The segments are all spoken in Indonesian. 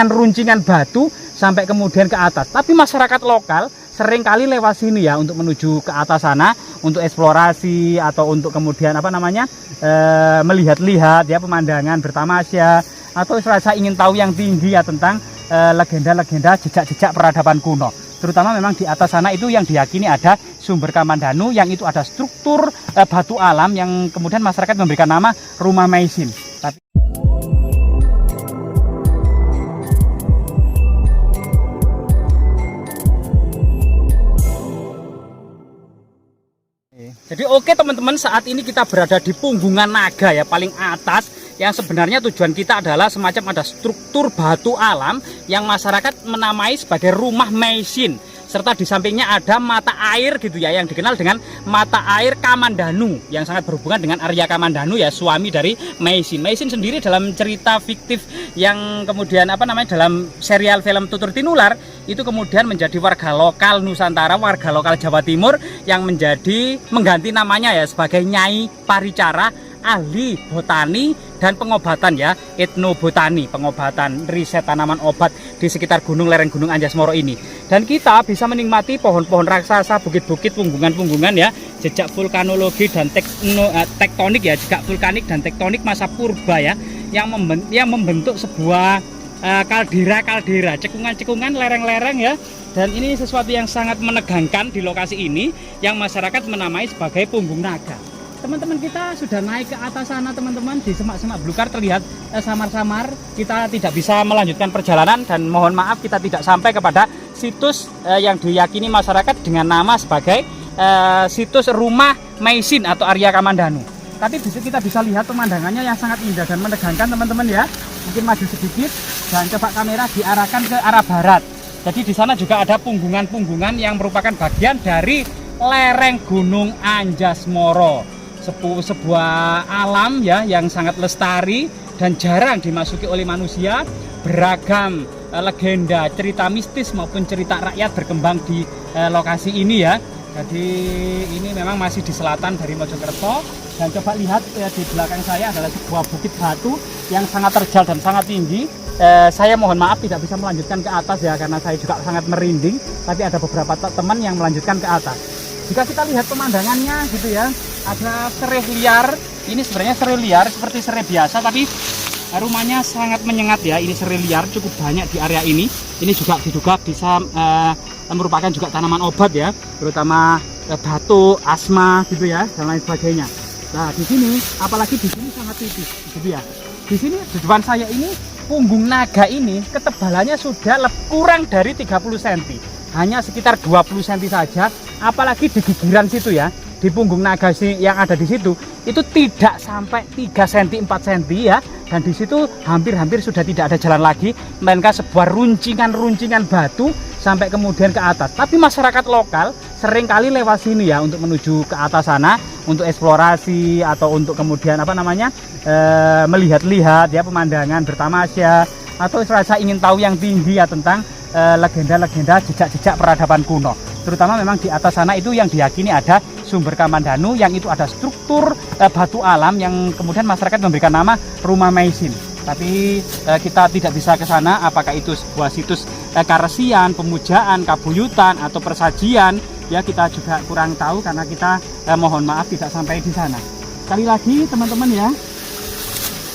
runcingan batu sampai kemudian ke atas. Tapi masyarakat lokal sering kali lewat sini ya untuk menuju ke atas sana untuk eksplorasi atau untuk kemudian melihat-lihat ya pemandangan bertamasya atau rasa ingin tahu yang tinggi ya tentang legenda-legenda jejak-jejak peradaban kuno. Terutama memang di atas sana itu yang diyakini ada sumber Kamandanu yang itu ada struktur batu alam yang kemudian masyarakat memberikan nama Rumah Meisin. Jadi oke teman-teman, saat ini kita berada di Punggungan Naga ya, paling atas, yang sebenarnya tujuan kita adalah semacam ada struktur batu alam yang masyarakat menamai sebagai Rumah Meisin. Serta di sampingnya ada mata air gitu ya, yang dikenal dengan mata air Kamandanu, yang sangat berhubungan dengan Arya Kamandanu ya, suami dari Meisin. Meisin sendiri dalam cerita fiktif yang kemudian dalam serial film Tutur Tinular itu kemudian menjadi warga lokal Nusantara, warga lokal Jawa Timur yang mengganti namanya ya sebagai Nyai Paricara, ahli botani dan pengobatan ya, etnobotani, pengobatan, riset tanaman obat di sekitar lereng Gunung Anjas Moro ini. Dan kita bisa menikmati pohon-pohon raksasa, bukit-bukit, punggungan-punggungan ya, jejak vulkanologi dan tektonik ya, jejak vulkanik dan tektonik masa purba ya, yang membentuk sebuah kaldera-kaldera, cekungan-cekungan, lereng-lereng ya. Dan ini sesuatu yang sangat menegangkan di lokasi ini yang masyarakat menamai sebagai Punggung Naga. Teman-teman kita sudah naik ke atas sana teman-teman, di semak-semak belukar terlihat samar-samar. Kita tidak bisa melanjutkan perjalanan dan mohon maaf kita tidak sampai kepada situs yang diyakini masyarakat dengan nama sebagai situs Rumah Meisin atau Arya Kamandanu. Tapi kita bisa lihat pemandangannya yang sangat indah dan menegangkan teman-teman ya. Mungkin maju sedikit dan coba kamera diarahkan ke arah barat. Jadi di sana juga ada punggungan-punggungan yang merupakan bagian dari lereng Gunung Anjas Moro. Sebuah alam ya yang sangat lestari dan jarang dimasuki oleh manusia. Beragam legenda, cerita mistis maupun cerita rakyat berkembang di lokasi ini ya. Jadi ini memang masih di selatan dari Mojokerto. Dan coba lihat di belakang saya adalah sebuah bukit batu yang sangat terjal dan sangat tinggi. Saya mohon maaf tidak bisa melanjutkan ke atas ya, karena saya juga sangat merinding. Tapi ada beberapa teman yang melanjutkan ke atas. Jika kita lihat pemandangannya gitu ya, ada serai liar. Ini sebenarnya serai liar seperti serai biasa, tapi rumahnya sangat menyengat ya. Ini serai liar cukup banyak di area ini. Ini juga diduga bisa merupakan juga tanaman obat ya, terutama batuk, asma gitu ya, dan lain sebagainya. Nah di sini, apalagi di sini sangat tipis gitu ya. Di sini di depan saya ini Punggung Naga ini ketebalannya sudah kurang dari 30 cm. Hanya sekitar 20 cm saja, apalagi di gigiran situ ya, di Punggung Naga yang ada di situ itu tidak sampai 3 cm 4 cm ya, dan di situ hampir-hampir sudah tidak ada jalan lagi, melainkan sebuah runcingan batu sampai kemudian ke atas. Tapi masyarakat lokal sering kali lewat sini ya untuk menuju ke atas sana untuk eksplorasi atau untuk kemudian melihat-lihat ya pemandangan bertamasya atau rasa ingin tahu yang tinggi ya tentang legenda-legenda jejak-jejak peradaban kuno. Terutama memang di atas sana itu yang diyakini ada sumber Kamandanu yang itu ada struktur batu alam yang kemudian masyarakat memberikan nama Rumah Meisin. Tapi kita tidak bisa ke sana, apakah itu sebuah situs karesian, pemujaan, kabuyutan atau persajian ya, kita juga kurang tahu karena kita mohon maaf tidak sampai di sana. Sekali lagi teman-teman ya,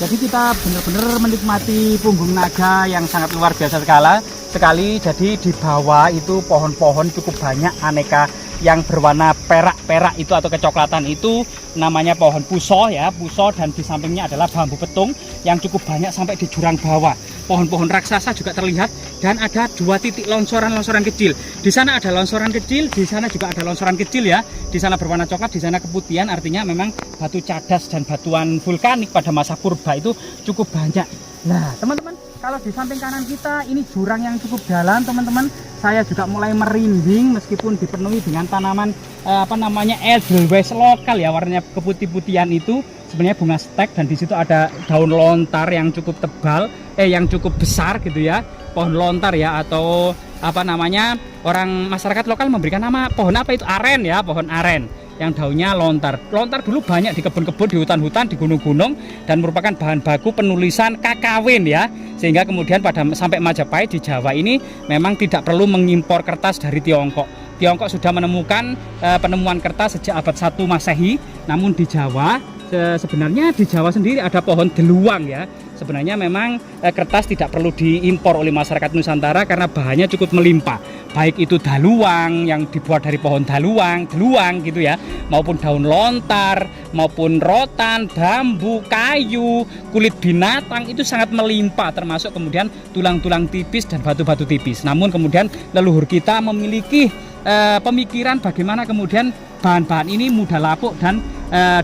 jadi kita benar-benar menikmati Punggung Naga yang sangat luar biasa sekali. Jadi di bawah itu pohon-pohon cukup banyak aneka yang berwarna perak-perak itu atau kecoklatan itu namanya pohon puso ya, puso, dan di sampingnya adalah bambu petung yang cukup banyak sampai di jurang bawah. Pohon-pohon raksasa juga terlihat dan ada 2 titik longsoran-longsoran kecil. Di sana ada longsoran kecil, di sana juga ada longsoran kecil ya. Di sana berwarna coklat, di sana keputihan, artinya memang batu cadas dan batuan vulkanik pada masa purba itu cukup banyak. Nah, teman-teman, kalau di samping kanan kita ini jurang yang cukup dalam, teman-teman. Saya juga mulai merinding meskipun dipenuhi dengan tanaman edelweiss lokal ya, warnanya keputih-putihan itu sebenarnya bunga stek, dan di situ ada daun lontar yang cukup tebal, yang cukup besar gitu ya. Pohon lontar ya, atau orang masyarakat lokal memberikan nama pohon apa itu, aren ya, pohon aren. yang daunnya lontar. Lontar dulu banyak di kebun-kebun, di hutan-hutan, di gunung-gunung, dan merupakan bahan baku penulisan kakawin ya. Sehingga kemudian pada sampai Majapahit di Jawa ini memang tidak perlu mengimpor kertas dari Tiongkok. Tiongkok sudah menemukan penemuan kertas sejak abad 1 Masehi, namun di Jawa sebenarnya di Jawa sendiri ada pohon deluang ya. Sebenarnya memang kertas tidak perlu diimpor oleh masyarakat Nusantara karena bahannya cukup melimpah. Baik itu daluang yang dibuat dari pohon deluang gitu ya, maupun daun lontar, maupun rotan, bambu, kayu, kulit binatang itu sangat melimpah, termasuk kemudian tulang-tulang tipis dan batu-batu tipis. Namun kemudian leluhur kita memiliki pemikiran bagaimana kemudian bahan-bahan ini mudah lapuk dan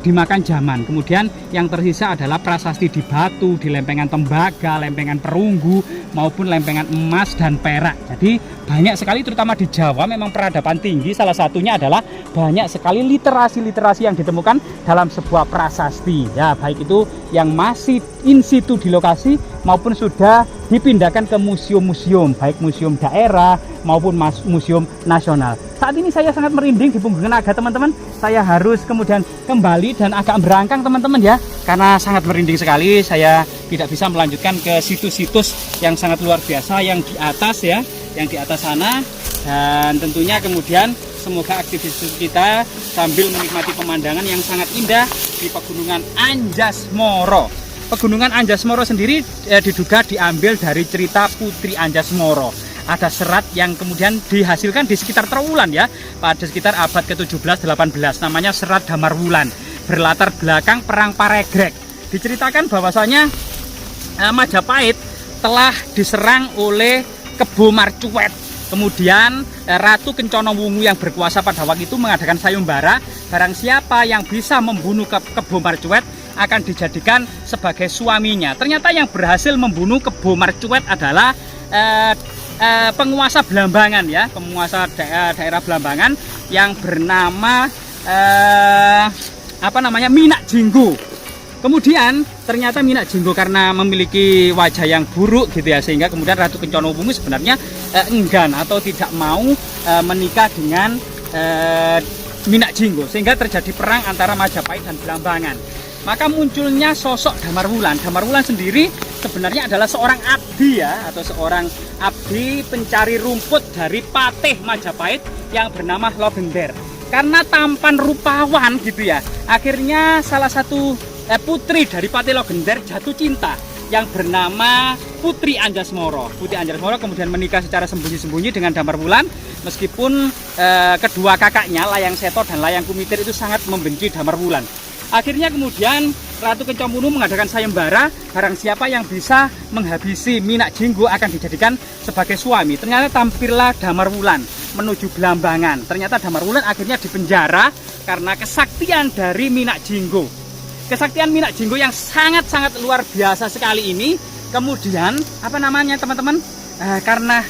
dimakan zaman. Kemudian yang tersisa adalah prasasti di batu, di lempengan tembaga, lempengan perunggu, maupun lempengan emas dan perak. Jadi banyak sekali, terutama di Jawa memang peradaban tinggi. Salah satunya adalah banyak sekali literasi-literasi yang ditemukan dalam sebuah prasasti ya, baik itu yang masih in situ di lokasi maupun sudah dipindahkan ke museum-museum, baik museum daerah maupun museum nasional. Saat ini saya sangat merinding di punggung naga, teman-teman. Saya harus kemudian kembali dan agak berangkang, teman-teman ya, karena sangat merinding sekali. Saya tidak bisa melanjutkan ke situs-situs yang sangat luar biasa yang di atas ya, yang di atas sana. Dan tentunya kemudian semoga aktivitas kita sambil menikmati pemandangan yang sangat indah di Pegunungan Anjasmara. Pegunungan Anjasmara sendiri diduga diambil dari cerita Putri Anjasmara. Ada serat yang kemudian dihasilkan di sekitar Trowulan ya, pada sekitar abad ke-17-18, namanya Serat Damarwulan, berlatar belakang perang Paregreg. Diceritakan bahwasanya Majapahit telah diserang oleh Kebo Marcuet. Kemudian Ratu Kencana Wungu yang berkuasa pada waktu itu mengadakan sayembara, barang siapa yang bisa membunuh Kebo Marcuet akan dijadikan sebagai suaminya. Ternyata yang berhasil membunuh Kebo Marcuet adalah penguasa Blambangan ya, penguasa daerah Blambangan yang bernama Minak Jinggo. Kemudian ternyata Minak Jinggo karena memiliki wajah yang buruk gitu ya, sehingga kemudian Ratu Kencana Wungu sebenarnya enggan atau tidak mau menikah dengan Minak Jinggo, sehingga terjadi perang antara Majapahit dan Blambangan. Maka munculnya sosok Damarwulan. Damarwulan sendiri sebenarnya adalah seorang abdi ya, atau seorang abdi pencari rumput dari Patih Majapahit yang bernama Logender. Karena tampan rupawan gitu ya, akhirnya salah satu putri dari Patih Logender jatuh cinta yang bernama Putri Anjasmara. Putri Anjasmara kemudian menikah secara sembunyi-sembunyi dengan Damarwulan, meskipun kedua kakaknya Layang Seto dan Layang Kumitir itu sangat membenci Damarwulan. Akhirnya kemudian Ratu Kencana Wungu mengadakan sayembara, barang siapa yang bisa menghabisi Minak Jinggo akan dijadikan sebagai suami. Ternyata tampillah Damarwulan menuju Blambangan. Ternyata Damarwulan akhirnya dipenjara karena kesaktian dari Minak Jinggo. Kesaktian Minak Jinggo yang sangat-sangat luar biasa sekali ini, kemudian teman-teman, karena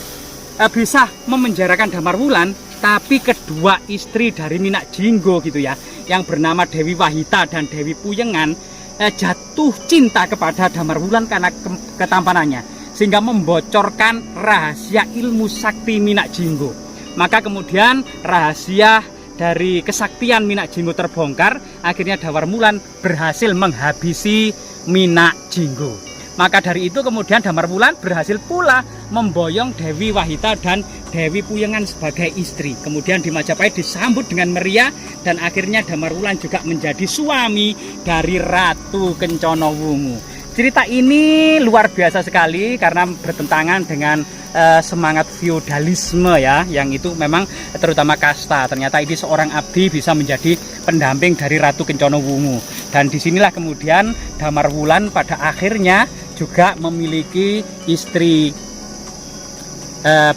bisa memenjarakan Damarwulan, tapi kedua istri dari Minak Jinggo gitu ya, yang bernama Dewi Wahita dan Dewi Puyengan, jatuh cinta kepada Damarwulan karena ketampanannya, sehingga membocorkan rahasia ilmu sakti Minak Jinggo. Maka kemudian rahasia dari kesaktian Minak Jinggo terbongkar, akhirnya Damarwulan berhasil menghabisi Minak Jinggo. Maka dari itu kemudian Damarwulan berhasil pula memboyong Dewi Wahita dan Dewi Puyengan sebagai istri. Kemudian di Majapahit disambut dengan meriah, dan akhirnya Damarwulan juga menjadi suami dari Ratu Kencana Wungu. Cerita ini luar biasa sekali karena bertentangan dengan semangat feodalisme ya, yang itu memang terutama kasta. Ternyata ini seorang abdi bisa menjadi pendamping dari Ratu Kencana Wungu. Dan disinilah kemudian Damarwulan pada akhirnya juga memiliki istri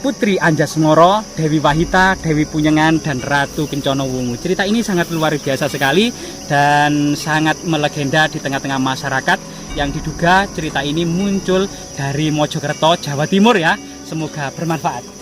Putri Anjasmara, Dewi Wahita, Dewi Puyengan, dan Ratu Kencana Wungu. Cerita ini sangat luar biasa sekali dan sangat melegenda di tengah-tengah masyarakat, yang diduga cerita ini muncul dari Mojokerto, Jawa Timur ya. Semoga bermanfaat.